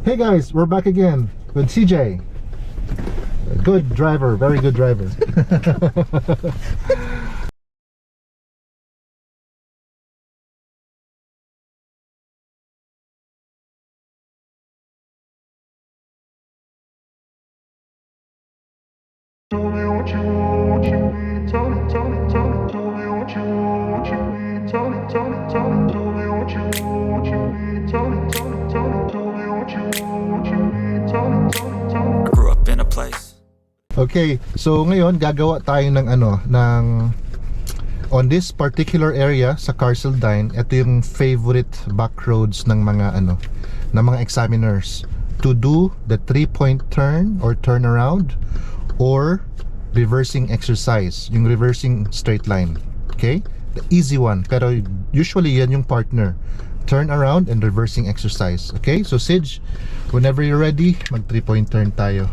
Hey guys, we're back again with CJ. A good driver, very good driver. Tell me what you want, what you need. Tell me what you want, what you need. Tell me what you want, what you need. Tell me what you want, what you need. Tell me. I grew up in a place. Okay, so ngayon gagawa tayo ng on this particular area sa Carseldine. Ito yung favorite back roads ng mga ng mga examiners to do the 3-point turn or turn around or reversing exercise, yung reversing straight line. Okay? The easy one, pero usually yan yung partner. Turn around and reversing exercise. Okay? So Sidge, whenever you're ready, mag 3-point turn tayo.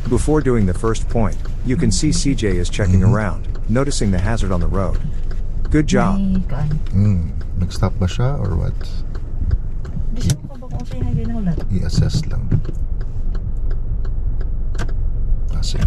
Before doing the first point, you can see CJ is checking around, noticing the hazard on the road. Good job. Nag-stop ba siya or what? Gusto mo ba kung sa'yo na ulat? I-assess lang. Sige.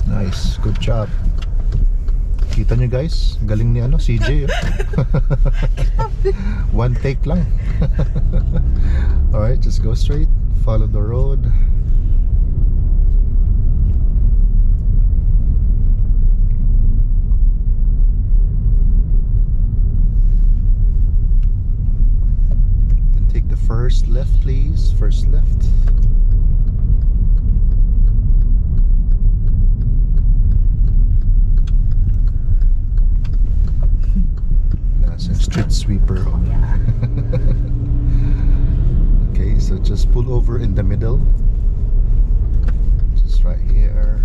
Nice, good job. Kita nyo guys, galing ni CJ. One take lang. Alright, just go straight, follow the road. Then take the first left, please. First left. Street sweeper. Okay, so just pull over in the middle, just right here.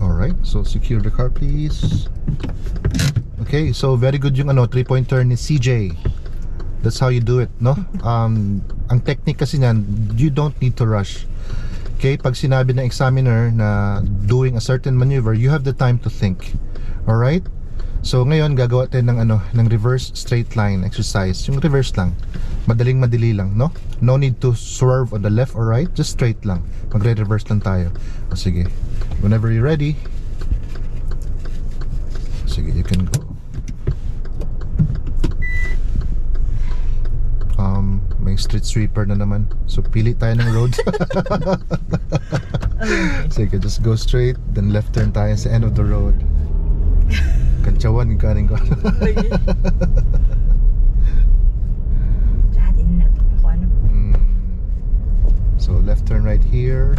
Alright, so secure the car please. Okay, so very good yung 3-point turn ni CJ. That's how you do it, no? Ang technique kasi niyan, you don't need to rush. Okay, pag sinabi ng examiner na doing a certain maneuver, you have the time to think. Alright? So ngayon gagawa tayo ng reverse straight line exercise. Yung reverse lang. Madali lang, no? No need to swerve on the left or right, just straight lang. Magre-reverse lang tayo. O sige. Whenever you're ready. Sige, you can go. May street sweeper na naman. So pili tayo ng road. Sige, just go straight, then left turn tayo sa end of the road. Kantsawan yung kanin ko. So left turn right here.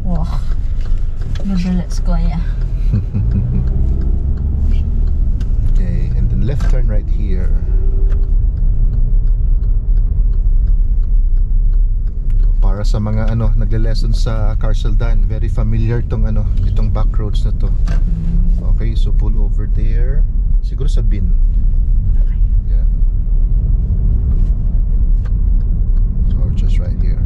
Wow. Let's go, yeah. Okay, and then left turn right here. Para sa mga nagle-lesson sa Carseldine, very familiar itong back roads na to. Okay, so pull over there. Siguro sa bin. Yeah. So just right here.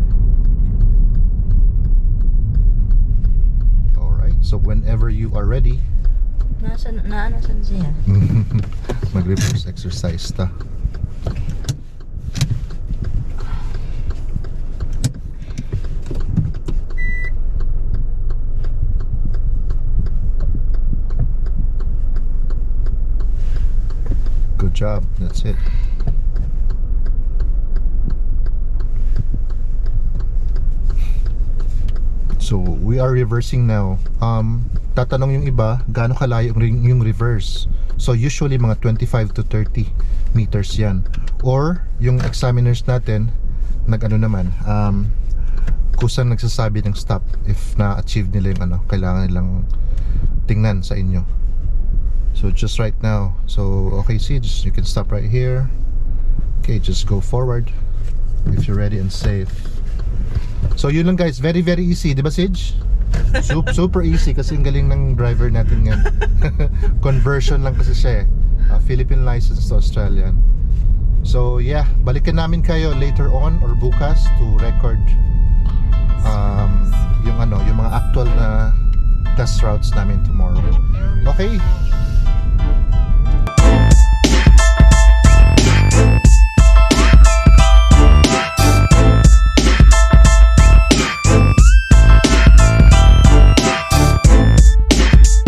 Alright, so whenever you are ready, Nasaan siya? mag-reverse exercise ta. Good job, that's it. So we are reversing now. Tatanong yung iba, gaano kalayo yung reverse. So usually mga 25 to 30 meters yan. Or yung examiners natin naman kusang nagsasabi ng stop if na-achieve nila yung kailangan nilang tingnan sa inyo. So just right now, so okay, see, just you can stop right here. Okay, just go forward if you're ready and safe. So yun lang guys, very easy, di ba Sige? Super easy kasi ang galing ng driver natin yan. Conversion lang kasi siya Philippine license to Australian. So yeah, balikan namin kayo later on or bukas to record yung mga actual na test routes namin tomorrow. Okay?